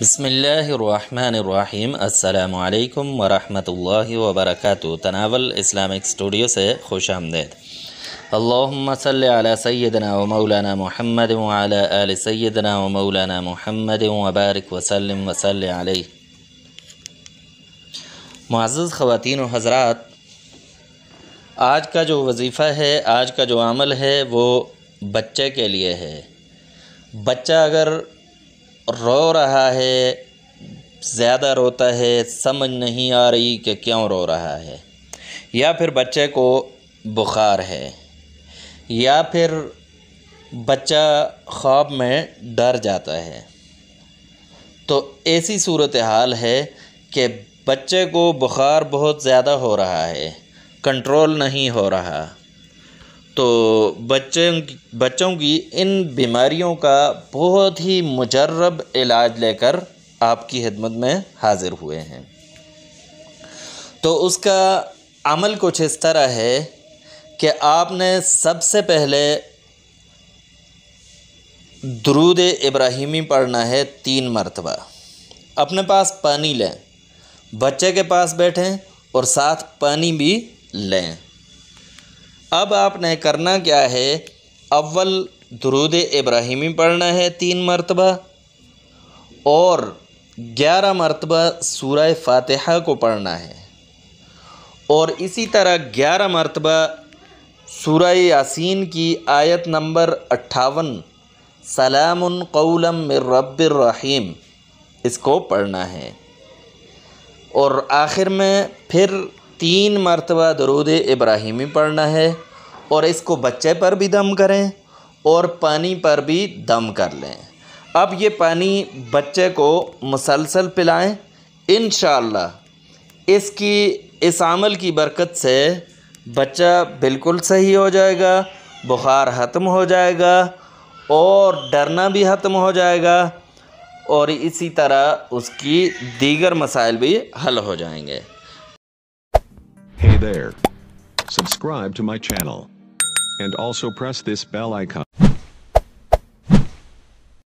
بسم اللہ الرحمن الرحیم۔ السلام علیکم ورحمۃ اللہ وبرکاتہ۔ تناول اسلامک اسٹوڈیو سے خوش آمدید۔ اللہم صلی علی سیدنا و مولانا محمد وعلی آل سیدنا و مولانا محمد وبارک وسلم وصلی علیہ۔ معزز خواتین و حضرات، آج کا جو وظیفہ ہے، آج کا جو عمل ہے وہ بچے کے لیے ہے۔ بچہ اگر رو رہا ہے، زیادہ روتا ہے، سمجھ نہیں آ رہی کہ کیوں رو رہا ہے، یا پھر بچے کو بخار ہے، یا پھر بچہ خواب میں ڈر جاتا ہے، تو ایسی صورتحال ہے کہ بچے کو بخار بہت زیادہ ہو رہا ہے، کنٹرول نہیں ہو رہا، تو بچوں کی ان بیماریوں کا بہت ہی مجرب علاج لے کر آپ کی خدمت میں حاضر ہوئے ہیں۔ تو اس کا عمل کچھ اس طرح ہے کہ آپ نے سب سے پہلے درود ابراہیمی پڑھنا ہے 3 مرتبہ۔ اپنے پاس پانی لیں، بچے کے پاس بیٹھیں اور ساتھ پانی بھی لیں۔ اب آپ نے کرنا کیا ہے، اول درود ابراہیمی پڑھنا ہے 3 مرتبہ، اور 11 مرتبہ سورہ فاتحہ کو پڑھنا ہے، اور اسی طرح 11 مرتبہ سورہ یاسین کی آیت نمبر 58 سلام قولا من رب الرحیم، اس کو پڑھنا ہے، اور آخر میں پھر 3 مرتبہ درود ابراہیمی پڑھنا ہے، اور اس کو بچے پر بھی دم کریں اور پانی پر بھی دم کر لیں۔ اب یہ پانی بچے کو مسلسل پلائیں، انشاءاللہ اس عمل کی برکت سے بچہ بالکل صحیح ہو جائے گا، بخار ختم ہو جائے گا، اور ڈرنا بھی ختم ہو جائے گا، اور اسی طرح اس کی دیگر مسائل بھی حل ہو جائیں گے۔ Hey there. Subscribe to my channel. And also press this bell icon.